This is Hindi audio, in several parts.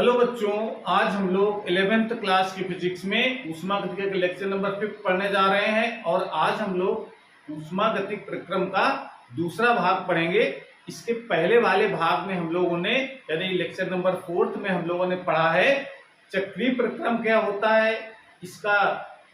हेलो बच्चों, आज हम लोग 11th क्लास की फिजिक्स में ऊष्मागतिकी के लेक्चर नंबर 5 पढ़ने जा रहे हैं। और आज हम लोग ऊष्मागतिक प्रक्रम का दूसरा भाग पढ़ेंगे। इसके पहले वाले भाग में हम लोगों ने यानी लेक्चर नंबर 4 में हम लोगों ने पढ़ा है चक्रीय प्रक्रम क्या होता है, इसका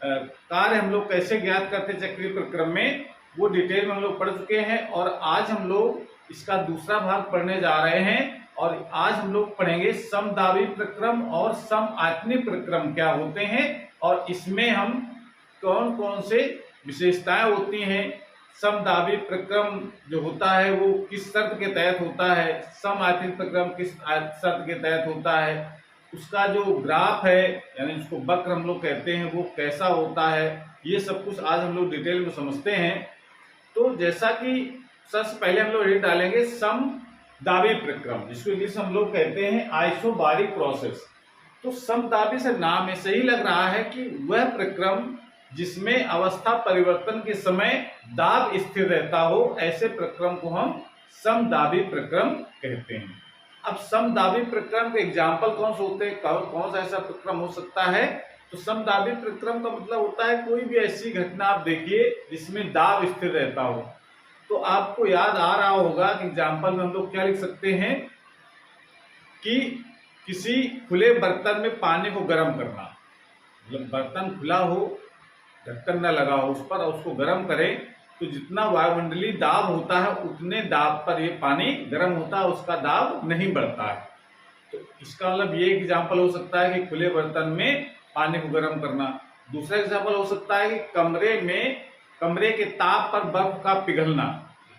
कार्य हम लोग कैसे ज्ञात करते हैं चक्रीय प्रक्रम में, वो डिटेल में हम लोग पढ़ चुके हैं। और आज हम लोग इसका दूसरा भाग पढ़ने जा रहे हैं और आज हम लोग पढ़ेंगे समदाबी प्रक्रम और समआयतनी प्रक्रम क्या होते हैं और इसमें हम कौन कौन से विशेषताएं होती हैं। समदाबी प्रक्रम जो होता है वो किस शर्त के तहत होता है, समआयतनी प्रक्रम किस शर्त के तहत होता है, उसका जो ग्राफ है यानी जिसको वक्र हम लोग कहते हैं वो कैसा होता है, ये सब कुछ आज हम लोग डिटेल में समझते हैं। तो जैसा कि सबसे पहले हम लोग ये डालेंगे समदाबी प्रक्रम, जिसको इंग्लिश हम लोग कहते हैं आइसोबारिक प्रोसेस। तो समदाबी से नाम ऐसे ही लग रहा है कि वह प्रक्रम जिसमें अवस्था परिवर्तन के समय दाब स्थिर रहता हो, ऐसे प्रक्रम को हम समदाबी प्रक्रम कहते हैं। अब समदाबी प्रक्रम के एग्जाम्पल कौन से होते हैं, कौन सा ऐसा प्रक्रम हो सकता है। तो समदाबी प्रक्रम का मतलब होता है कोई भी ऐसी घटना आप देखिए जिसमें दाब स्थिर रहता हो। तो आपको याद आ रहा होगा कि एग्जाम्पल में हम लोग क्या लिख सकते हैं कि किसी खुले बर्तन में पानी को गर्म करना, मतलब बर्तन खुला हो, ढक्कन न लगा हो उस पर, और उसको गर्म करें तो जितना वायुमंडलीय दाब होता है उतने दाब पर ये पानी गर्म होता है, उसका दाब नहीं बढ़ता है। तो इसका मतलब ये एग्जाम्पल हो सकता है कि खुले बर्तन में पानी को गर्म करना। दूसरा एग्जाम्पल हो सकता है कि कमरे के ताप पर बर्फ का पिघलना।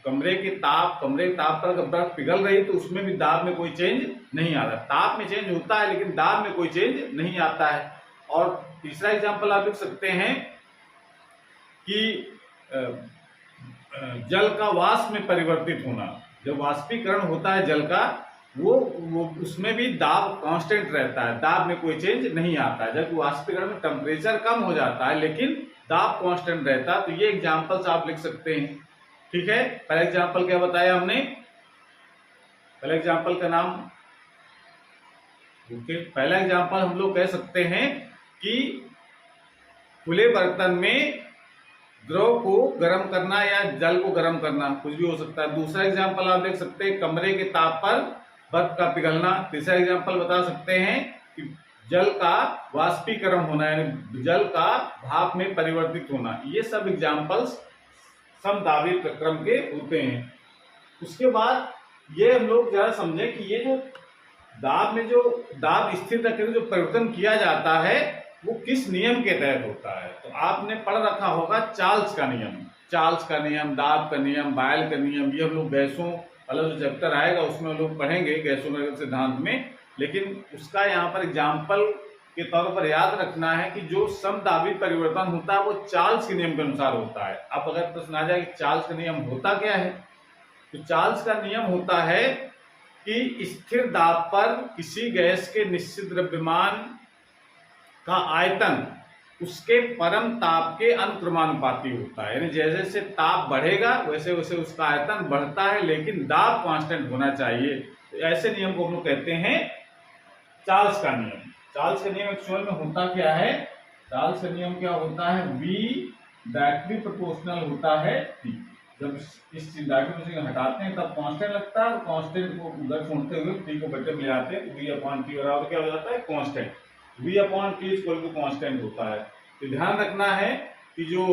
कमरे ताप पर अगर बर्फ पिघल रही तो उसमें भी दाब में कोई चेंज नहीं आता। ताप में चेंज होता है लेकिन दाब में कोई चेंज नहीं आता है। और तीसरा एग्जाम्पल आप लिख सकते हैं कि जल का वाष्प में परिवर्तित होना। जब वाष्पीकरण होता है जल का, वो उसमें भी दाब कांस्टेंट रहता है, दाब में कोई चेंज नहीं आता है। जब वाष्पीकरण में टेम्परेचर कम हो जाता है लेकिन दाब कांस्टेंट रहता है। तो ये एग्जांपल्स आप लिख सकते हैं। ठीक है, पहला एग्जांपल क्या बताया हमने, पहला एग्जांपल का नाम पहला एग्जांपल हम लोग कह सकते हैं कि खुले बर्तन में द्रव को गर्म करना या जल को गर्म करना, कुछ भी हो सकता है। दूसरा एग्जांपल आप देख सकते हैं कमरे के ताप पर बर्फ का पिघलना। तीसरा एग्जांपल बता सकते हैं कि जल का वाष्पीकरण होना यानी जल का भाप में परिवर्तित होना। ये सब एग्जांपल्स समदाबी प्रक्रम के होते हैं। उसके बाद ये हम लोग जरा समझें कि ये जो दाब में जो दाब स्थिर रखने जो परिवर्तन किया जाता है वो किस नियम के तहत होता है। तो आपने पढ़ रखा होगा चार्ल्स का नियम, दाब का नियम, बायल का नियम। ये हम लोग गैसों वाला जो चैप्टर आएगा उसमें हम लोग पढ़ेंगे गैसों के सिद्धांत में। लेकिन उसका यहाँ पर एग्जाम्पल के तौर पर याद रखना है कि जो समदाबी परिवर्तन होता है वो चार्ल्स के नियम के अनुसार होता है। अब अगर प्रश्न आ जाए कि चार्ल्स का नियम होता क्या है, तो चार्ल्स का नियम होता है कि स्थिर दाब पर किसी गैस के निश्चित द्रव्यमान का आयतन उसके परम ताप के अनुक्रमानुपाती होता है। यानी जैसे जैसे ताप बढ़ेगा वैसे वैसे उसका आयतन बढ़ता है लेकिन दाब कांस्टेंट होना चाहिए। तो ऐसे नियम को हम लोग कहते हैं चार्ल्स का नियम। चार्ल्स का नियम एक्चुअल में होता क्या है, चार्ल्स का नियम क्या होता है, V डायरेक्टली प्रोपोर्शनल होता है T। जब इस डायरेक्टली हटाते हैं तब कांस्टेंट लगता है, कांस्टेंट को उधर छोड़ते हुए T को बटे में ले आते हैं, V/T बराबर क्या हो जाता है, constant. V/T equal to constant होता है। तो ध्यान रखना है कि जो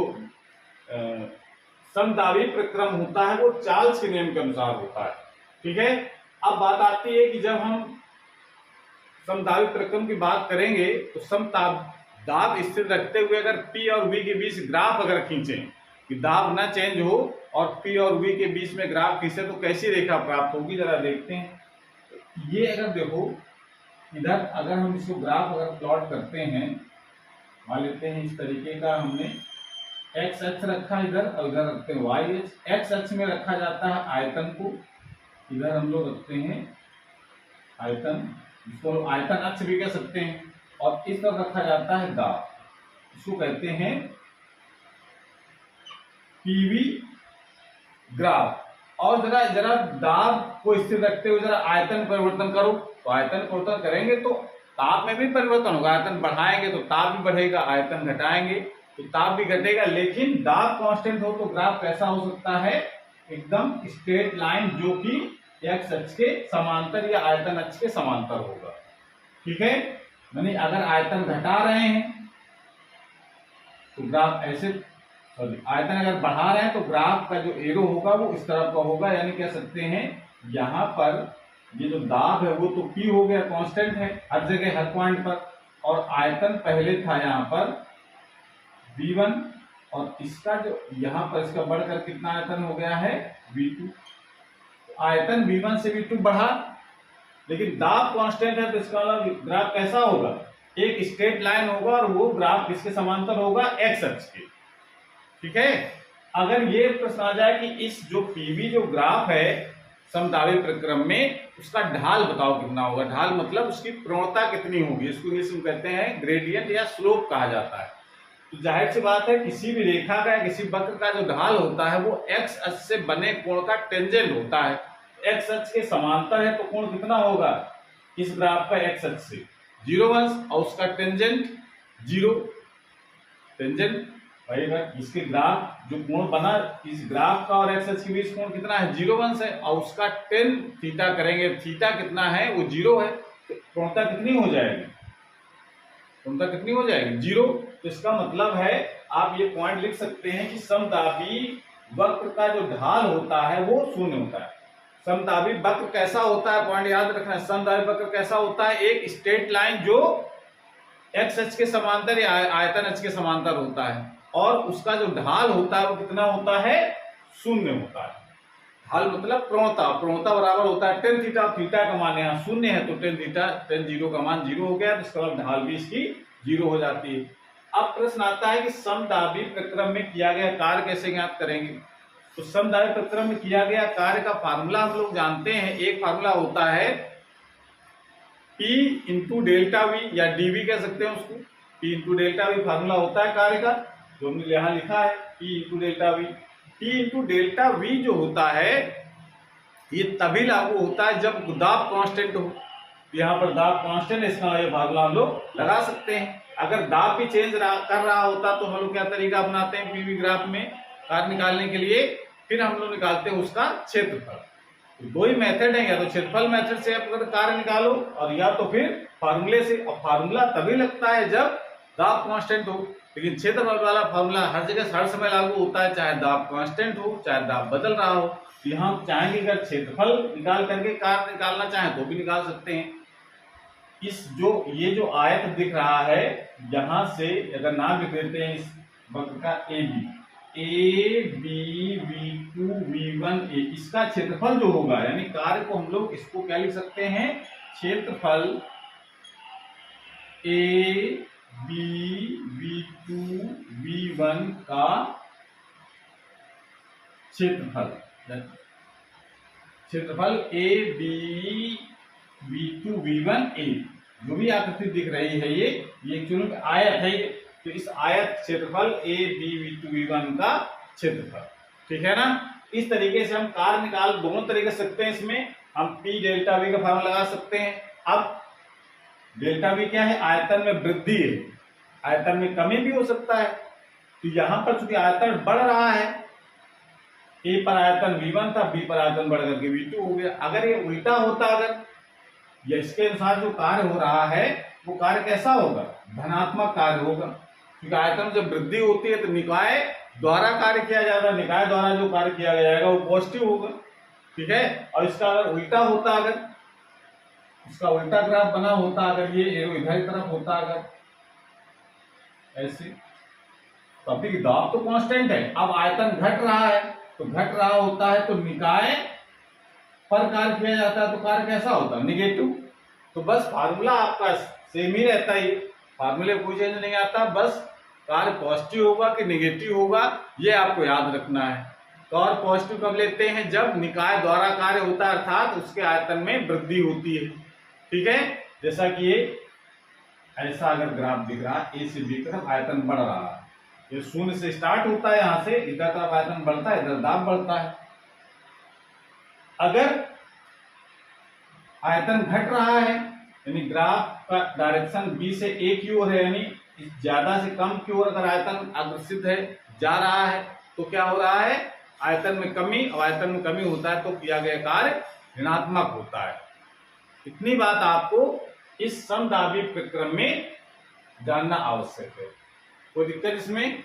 समदाबी प्रक्रम होता है वो चार्ल्स के नियम के अनुसार होता है। ठीक है, अब बात आती है कि जब हम समदाबी प्रक्रम की बात करेंगे तो दाब स्थिर रखते हुए अगर P और V के बीच ग्राफ अगर खींचें कि दाब ना चेंज हो और P और V के बीच में ग्राफ खींचे तो कैसी रेखा प्राप्त होगी, जरा देखते हैं। ये अगर देखो इधर अगर हम इसको ग्राफ अगर प्लॉट करते हैं, मान लेते हैं इस तरीके का हमने एक्स अक्ष रखा इधर और इधर रखते हैं वाई अक्ष। एक्स अक्ष में रखा जाता है आयतन को, इधर हम लोग रखते हैं आयतन, इसको आयतन अक्ष भी कह सकते हैं, और इस तरफ रखा जाता है दाब, इसको कहते हैं पीवी ग्राफ। और जरा जरा दाब को स्थिर रखते हुए जरा आयतन परिवर्तन करो, तो आयतन परिवर्तन करेंगे तो ताप में भी परिवर्तन होगा। आयतन बढ़ाएंगे तो ताप भी बढ़ेगा, आयतन घटाएंगे तो ताप भी घटेगा। लेकिन दाब कांस्टेंट हो तो ग्राफ कैसा हो सकता है, एकदम स्ट्रेट लाइन जो कि एक्स अक्ष के समांतर या आयतन अक्ष के समांतर होगा। ठीक है, यानी अगर आयतन घटा रहे हैं तो ग्राफ ऐसे, सॉरी आयतन अगर बढ़ा रहे हैं तो ग्राफ का जो एरो होगा वो इस तरह का होगा। यानी कह सकते हैं यहाँ पर ये जो दाब है वो तो P हो गया, कांस्टेंट है हर जगह हर पॉइंट पर, और आयतन पहले था यहाँ पर V1, और इसका जो यहाँ पर इसका बढ़कर कितना आयतन हो गया है V2। आयतन V1 से V2 बढ़ा, लेकिन दाब कांस्टेंट है तो इसका ग्राफ कैसा होगा, एक स्ट्रेट लाइन होगा और वो ग्राफ किसके समांतर होगा, एक्स अक्ष के। ठीक है, अगर ये प्रश्न आ जाए कि इस जो पीवी जो ग्राफ है समदाबी प्रक्रम में, उसका ढाल बताओ कितना होगा। ढाल मतलब उसकी प्रवणता कितनी होगी, इसको इंग्लिश में कहते हैं ग्रेडियंट या स्लोप कहा जाता है। तो जाहिर सी बात है किसी भी रेखा का या किसी वक्र का जो ढाल होता है वो एक्स अक्ष से बने कोण का टेंजेंट होता है। एक्स अक्ष के समांतर है तो कोण कितना होगा इस ग्राफ का, एक्स अक्ष से 0 अंश, और उसका टेंजेंट 0। टेंजेंट भाई अगर इसके ग्राफ जो कोण बना इस ग्राफ का और एक्स अक्ष के बीच कोण कितना है 0 अंश है, और उसका टेन थीटा करेंगे, थीटा कितना है वो 0 है, तो कोणता कितनी हो जाएगी, कोणता कितनी हो जाएगी 0। तो इसका मतलब है आप ये पॉइंट लिख सकते हैं कि समदाबी वक्र का जो ढाल होता है वो 0 होता है। समदाबी वक्र कैसा होता है, पॉइंट याद रखना है, समदाबी वक्र कैसा होता है, एक स्ट्रेट लाइन जो एक्स अक्ष के समांतर या आयतन अक्ष के समांतर होता है, और उसका जो ढाल होता है वो कितना होता है 0 होता है। ढाल मतलब प्रवणता, प्रवणता बराबर होता है टेन थीटा, थीटा का मान यहाँ 0 है तो टेन थीटा, टेन 0 का मान 0 हो गया, तो इसका मतलब ढाल भी इसकी 0 हो जाती है। अब प्रश्न आता है कि समदाबी प्रक्रम में किया गया कार्य कैसे ज्ञात करेंगे। तो समदाबी प्रक्रम में किया गया कार्य का फार्मूला हम लोग जानते हैं, एक फार्मूला होता है P इंटू डेल्टा वी, या डीवी कह सकते हैं उसको। P into delta we formula होता है कार्य का, जो हमने यहाँ लिखा है P into delta we. P into delta we जो होता है ये तभी लागू होता है जब दाब कांस्टेंट हो। यहाँ पर दाब कांस्टेंट, इसका ये फार्मूला हम लोग लगा सकते हैं। अगर दाब भी चेंज कर रहा होता तो हम लोग क्या तरीका अपनाते हैं पीवी ग्राफ में कार्य निकालने के लिए, फिर हम लोग निकालते हैं उसका क्षेत्रफल। तो दो ही मेथड है, या तो क्षेत्रफल मेथड से आप कार्य निकालो और या तो फिर फार्मूले से। और फार्मूला तभी लगता है जब दाब कांस्टेंट हो, लेकिन क्षेत्रफल वाला फार्मूला हर जगह हर समय लागू होता है, चाहे दाब कांस्टेंट हो चाहे दाब बदल रहा हो। तो यहाँ हम चाहेंगे अगर क्षेत्रफल निकाल करके कार्य निकालना चाहें तो भी निकाल सकते हैं। इस जो ये जो आयत दिख रहा है यहां से अगर नाम लिख देते हैं इस वक्र का A B V2 V1 A, इसका क्षेत्रफल जो होगा, यानी कार्य को हम लोग इसको क्या लिख सकते हैं, क्षेत्रफल A B V2 V1 का क्षेत्रफल A B V2 V1 A, जो भी आकृति दिख रही है ये एक्चुअली आयत है। तो इस आयत क्षेत्रफल A B V2 V1 का क्षेत्रफल, ठीक है ना। इस तरीके से हम कार्य निकाल दोनों तरीके से सकते हैं। इसमें हम P डेल्टा V का फार्मूला लगा सकते हैं। अब डेल्टा V क्या है, आयतन में वृद्धि है, आयतन में कमी भी हो सकता है। तो यहां पर चूंकि आयतन बढ़ रहा है, A पर आयतन V1 था, B पर आयतन बढ़ करके V2 हो गया। अगर ये उल्टा होता, अगर या इसके अनुसार जो कार्य हो रहा है वो कार्य कैसा होगा, धनात्मक कार्य होगा, क्योंकि आयतन जब वृद्धि होती है तो निकाय द्वारा कार्य किया जाता है, निकाय द्वारा जो कार्य किया जाएगा वो पॉजिटिव होगा, ठीक है। और इसका अगर उल्टा होता, अगर इसका उल्टा ग्राफ बना होता, अगर ये एरो इधर की तरफ होता, अगर ऐसे, तो अभी दाब तो कांस्टेंट है, अब आयतन घट रहा है, तो घट रहा होता है तो निकाय पर कार्य किया जाता है, तो कार्य कैसा होता है, निगेटिव। तो बस फार्मूला आपका सेम ही रहता है, फार्मूले कोई चेंज नहीं आता, बस कार्य पॉजिटिव होगा कि निगेटिव होगा ये आपको याद रखना है। तो और पॉजिटिव कब लेते हैं, जब निकाय द्वारा कार्य होता है, अर्थात उसके आयतन में वृद्धि होती है, ठीक है। जैसा कि ये ऐसा अगर ग्राफ दिख रहा है, ए से बी तरफ आयतन बढ़ रहा है, ये शून्य से स्टार्ट होता है, यहाँ से इधर तरफ आयतन बढ़ता है, इधर दाब बढ़ता है, अगर आयतन घट रहा है यानी ग्राफ का डायरेक्शन बी से ए की ओर है, यानी ज्यादा से कम की ओर अगर आयतन अग्रसित है, जा रहा है, तो क्या हो रहा है, आयतन में कमी। और आयतन में कमी होता है तो किया गया कार्य ऋणात्मक होता है। इतनी बात आपको इस समदाबी प्रक्रम में जानना आवश्यक है। कोई दिक्कत इसमें?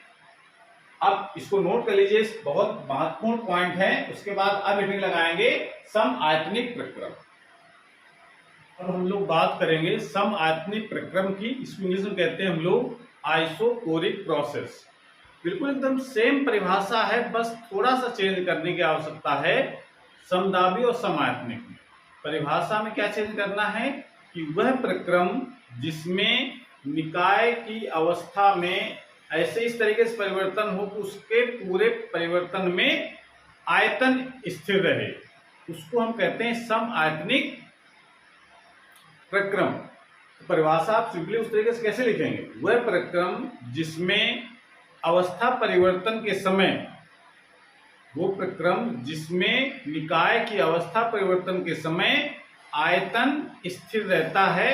अब इसको नोट कर लीजिए, बहुत महत्वपूर्ण पॉइंट है। उसके बाद अब मीटिंग लगाएंगे सम आयतनिक प्रक्रम। अब हम लोग बात करेंगे सम आयतनिक प्रक्रम की। इसको इंग्लिश में कहते हैं हम लोग आइसोकोरिक प्रोसेस। बिल्कुल एकदम सेम परिभाषा है, बस थोड़ा सा चेंज करने की आवश्यकता है समदाबी और समायतनिक में। परिभाषा में क्या चेंज करना है कि वह प्रक्रम जिसमें निकाय की अवस्था में ऐसे इस तरीके से परिवर्तन हो कि उसके पूरे परिवर्तन में आयतन स्थिर रहे, उसको हम कहते हैं सम आयतनिक प्रक्रम। तो परिभाषा आप सिंपली उस तरीके से कैसे लिखेंगे, वह प्रक्रम जिसमें अवस्था परिवर्तन के समय, वो प्रक्रम जिसमें निकाय की अवस्था परिवर्तन के समय आयतन स्थिर रहता है,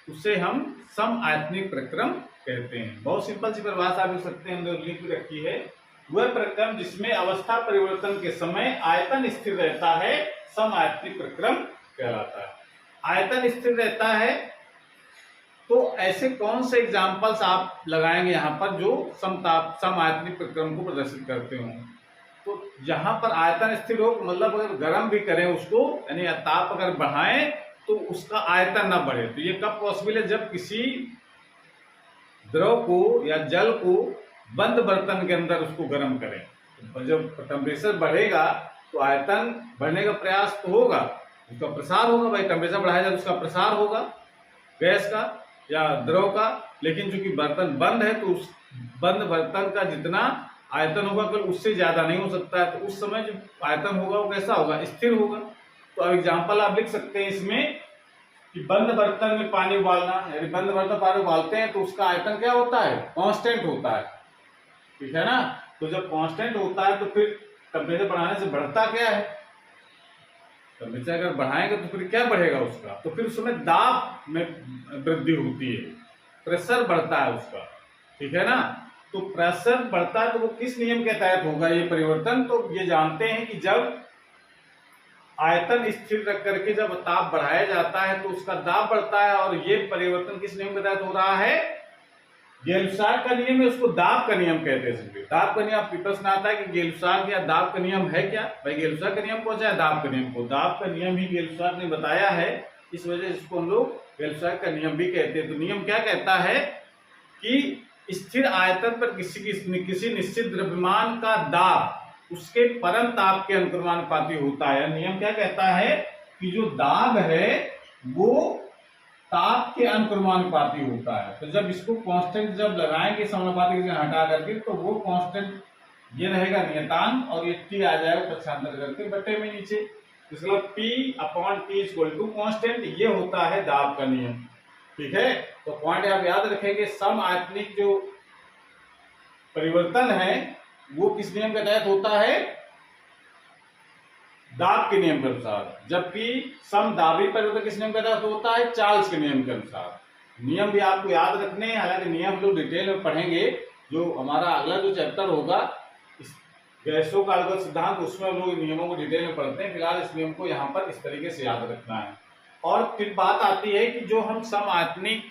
उसे हम सम आयतनिक प्रक्रम कहते हैं। बहुत सिंपल सी परिभाषा आप लिख सकते हैं, हमने लिख भी रखी है। वह प्रक्रम जिसमें अवस्था परिवर्तन के समय आयतन स्थिर रहता है सम आयतनिक प्रक्रम कहलाता है। आयतन स्थिर रहता है तो ऐसे कौन से एग्जाम्पल्स आप लगाएंगे यहाँ पर जो सम आयतनिक प्रक्रम को प्रदर्शित करते हो। तो जहां पर आयतन स्थिर हो, मतलब अगर गर्म भी करें उसको, यानी ताप अगर बढ़ाएं तो उसका आयतन ना बढ़े, तो ये कब पॉसिबल है, जब किसी द्रव को या जल को बंद बर्तन के अंदर उसको गर्म करें। तो जब टेम्परेचर बढ़ेगा तो आयतन बढ़ने का प्रयास तो होगा, उसका प्रसार होगा। भाई टेम्परेचर बढ़ाया जाए तो उसका प्रसार होगा गैस का या द्रव का, लेकिन चूंकि बर्तन बंद है तो उस बंद बर्तन का जितना आयतन होगा कल उससे ज्यादा नहीं हो सकता है। तो उस समय जो आयतन होगा वो कैसा होगा, स्थिर होगा। तो अब एग्जाम्पल आप लिख सकते हैं इसमें कि बंद बर्तन में पानी उबालना, यानी बंद बर्तन पानी उबालते हैं तो उसका आयतन क्या होता है, कांस्टेंट होता है, ठीक है ना। तो जब कांस्टेंट होता है तो फिर टेम्परेचर बढ़ाने से बढ़ता क्या है, टेम्परेचर अगर बढ़ाएंगे तो फिर क्या बढ़ेगा उसका, तो फिर उस समय दाब में वृद्धि होती है, प्रेशर बढ़ता है उसका, ठीक है ना। तो प्रेशर बढ़ता है तो वो किस नियम के तहत होगा ये परिवर्तन, तो ये जानते हैं कि जब आयतन स्थिर रख करके जब ताप बढ़ाया जाता है तो उसका दाब बढ़ता है। और ये परिवर्तन किस नियम के तहत हो रहा है, गेलुसाक का नियम है, उसको दाब का नियम कहते हैं। दाब का नियम प्रश्न आता है कि गेलुसाक या दाब का नियम है क्या। भाई गेलुसाक का नियम कौन सा है, दाब का नियम को, दाब का नियम ही गेलुसाक ने बताया है, इस वजह से इसको हम लोग गेलुसाक का नियम भी कहते हैं। तो नियम क्या कहता है कि स्थिर आयतन पर किसी निश्चित द्रव्यमान का दाब उसके परम ताप के अनुक्रमानुपाती होता है। नियम क्या कहता है कि जो दाब है वो ताप के अनुक्रमानुपाती होता है। तो जब इसको कांस्टेंट जब लगाएंगे समानुपाती से हटा करके तो वो कांस्टेंट ये रहेगा नियतांक, और ये टी आ जाएगा पक्षांतर करके बटे में नीचे, इसका P/T = कांस्टेंट, ये होता है दाब का नियम, ठीक है। तो पॉइंट आप याद रखेंगे, सम आयतनिक जो परिवर्तन है वो किस नियम के तहत होता है, दाब के नियम के अनुसार, जबकि समदाबी परिवर्तन किस नियम के तहत होता है, चार्ल्स के नियम के अनुसार। नियम भी आपको याद रखने हैं, हालांकि नियम हम लोग डिटेल में पढ़ेंगे, जो हमारा अगला जो चैप्टर होगा गैसों का अलगत सिद्धांत, उसमें हम लोग नियमों को डिटेल में पढ़ते हैं। फिलहाल इस नियम को यहाँ पर इस तरीके से याद रखना है। और फिर बात आती है कि जो हम सम आयतनिक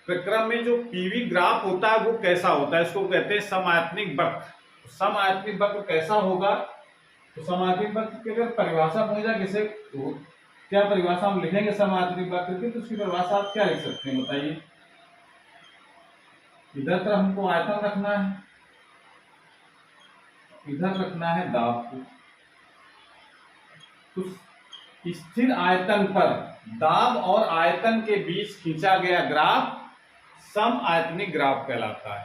प्रक्रम में जो पीवी ग्राफ होता है वो कैसा होता है, इसको कहते हैं सम आयतनिक वक्र। सम आयतनिक वक्र कैसा होगा, तो सम आयतनिक वक्र की अगर परिभाषा पूछा जाए किसे, तो क्या परिभाषा हम लिखेंगे सम आयतनिक वक्र की, तो उसकी परिभाषा आप क्या लिख सकते हैं बताइए। इधर तरफ हमको आयतन रखना है, इधर रखना है दाब को। तो स्थिर आयतन पर दाब और आयतन के बीच खींचा गया ग्राफ सम आयतनिक ग्राफ कहलाता है।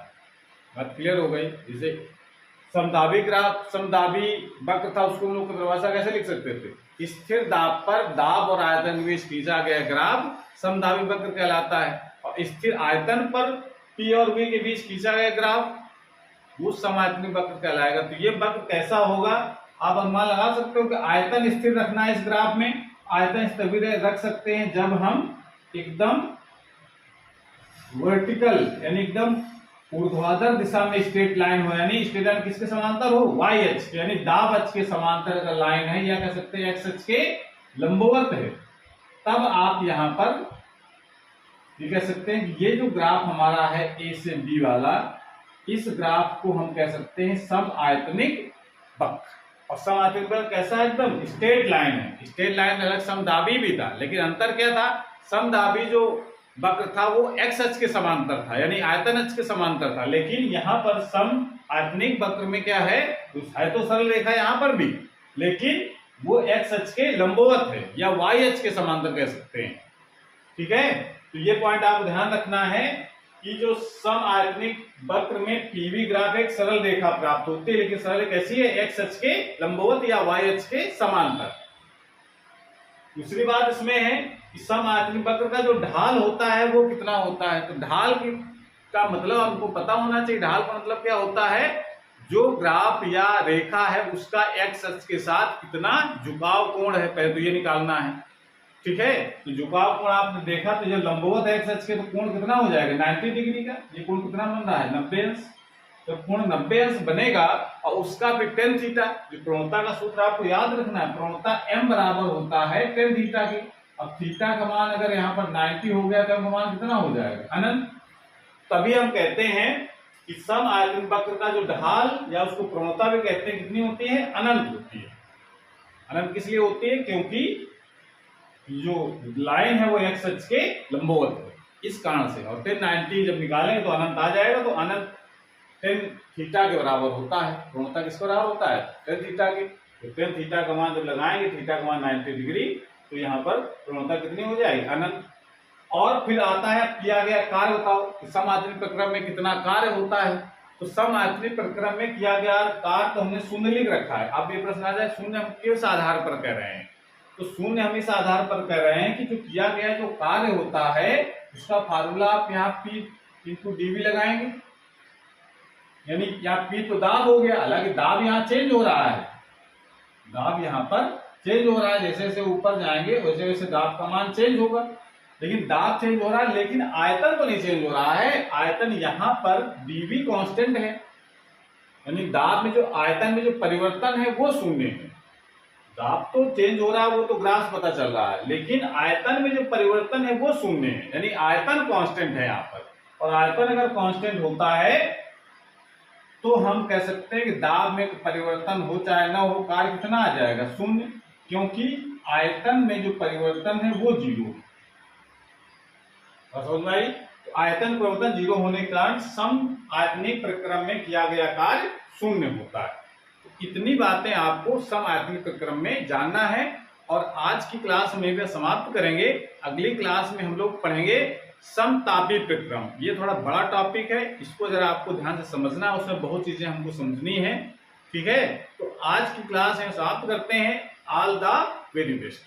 बात क्लियर हो गई। जैसे समदाबी ग्राफ, समदाबी वक्र था, उसको हम लोग परिभाषा कैसे लिख सकते थे, स्थिर दाब पर दाब और आयतन के बीच खींचा गया ग्राफ समदाबी वक्र कहलाता है। और स्थिर आयतन पर P और V के बीच खींचा गया ग्राफ वो सम आयतनिक वक्र कहलाएगा। तो ये वक्र कैसा होगा, आप अनुमान लगा सकते हो कि आयतन स्थिर रखना है इस ग्राफ में। आयतन तभी रख सकते हैं जब हम एकदम वर्टिकल यानी एकदम ऊर्ध्वाधर दिशा में स्ट्रेट लाइन हो, यानी स्ट्रेट लाइन किसके समांतर हो, वाई अक्ष यानी दाब अक्ष के समांतर अगर लाइन है, या कह सकते हैं एक्स अक्ष के लंबवत है, तब आप यहां पर ये कह सकते हैं कि ये जो ग्राफ हमारा है ए से बी वाला, इस ग्राफ को हम कह सकते हैं सम आयतनिक वक्र। और सम आयतनिक वक्र कैसा है, एकदम स्ट्रेट लाइन है। स्ट्रेट लाइन में अलग समदाबी भी था, लेकिन अंतर क्या था, समदाबी जो वक्र था वो एक्स अक्ष के समांतर था, यानी आयतन अक्ष के समांतर था, लेकिन यहाँ पर सम आयतनिक वक्र में क्या है तो सरल रेखा यहाँ पर भी, लेकिन वो एक्स अक्ष के लंबवत है या वाई अक्ष के समांतर कह सकते हैं। ठीक है, तो ये पॉइंट आपको ध्यान रखना है कि जो सम आयतनिक वक्र में पीवी ग्राफ एक सरल रेखा प्राप्त होती है, लेकिन सरल कैसी है, एक्स अक्ष के लंबवत या वाई अक्ष के समांतर। दूसरी बात इसमें है कि सम आयतनिक वक्र का जो ढाल होता है वो कितना होता है, तो ढाल का मतलब हमको पता होना चाहिए। ढाल का मतलब क्या होता है, जो ग्राफ या रेखा है उसका एक्स अक्ष के साथ कितना झुकाव कोण है, पहले तो ये निकालना है। ठीक है, तो झुकाव कोण आपने देखा, तो जो लंबवत है एक्स अक्ष के, तो कोण कितना हो जाएगा 90 डिग्री का। ये कोण कितना बन रहा है 90 अंश, तो कोण 90 अंश बनेगा, और उसका भी tan थीटा, जो प्रणोता का सूत्र आपको याद रखना है, प्रणोता m बराबर होता है tan थीटा के। अब थीटा का मान अगर यहाँ पर 90 हो गया तो m का मान कितना हो जाएगा, अनंत। तभी हम कहते हैं कि सम आयतनिक वक्र का जो ढाल या उसको प्रणोता भी कहते हैं, कितनी होती है, अनंत होती है। अनंत किस लिए होती है, क्योंकि जो लाइन है वो एक्स अक्ष के लंबवत है, इस कारण से। और tan 90 जब निकालेंगे तो अनंत आ जाएगा, तो अनंत tan थीटा के बराबर होता है। प्रणोता किसके बराबर होता है, tan थीटा के। तो tan थीटा का मान जब लगाएंगे, थीटा का मान 90 डिग्री, तो यहाँ पर प्रणोता कितनी हो जाएगी, अनंत। और फिर आता है किया गया कार्य, बताओ सम आयतनिक प्रक्रम में कितना कार्य होता है। तो सम आयतनिक प्रक्रम में किया गया कार्य तो हमने शून्य लिख रखा है। अब ये प्रश्न आ जाए, शून्य हम किस आधार पर कह रहे हैं, तो शून्य हम इस आधार पर कह रहे हैं कि जो किया गया जो कार्य होता है उसका फार्मूला आप यहाँ P इंटू dV लगाएंगे, यानी यहाँ P तो दाब हो गया, हालांकि दाब यहाँ चेंज हो रहा है, दाब यहाँ पर चेंज हो रहा है, जैसे जैसे ऊपर जाएंगे वैसे वैसे दाब का मान चेंज होगा, लेकिन दाब चेंज हो रहा है, लेकिन आयतन तो नहीं चेंज हो रहा है। आयतन यहाँ पर dV कांस्टेंट है, यानी दाब में जो आयतन में जो परिवर्तन है वो शून्य है। दाब तो चेंज हो रहा है, वो तो ग्राफ पता चल रहा है, लेकिन आयतन में जो परिवर्तन है वो शून्य है, यानी आयतन कांस्टेंट है यहाँ पर। और आयतन अगर कांस्टेंट होता है तो हम कह सकते हैं कि दाब में परिवर्तन हो चाहे ना हो, कार्य कितना आ जाएगा, शून्य, क्योंकि आयतन में जो परिवर्तन है वो जीरो है। समझ में आई? तो आयतन परिवर्तन जीरो होने के कारण सम आयतनिक प्रक्रम में किया गया कार्य शून्य होता है। इतनी बातें आपको सम आयतनिक प्रक्रम में जानना है, और आज की क्लास में भी समाप्त करेंगे। अगली क्लास में हम लोग पढ़ेंगे समतापी प्रक्रम। ये थोड़ा बड़ा टॉपिक है, इसको जरा आपको ध्यान से समझना है, उसमें बहुत चीजें हमको समझनी है। ठीक है, तो आज की क्लास हम समाप्त करते हैं। All the very best.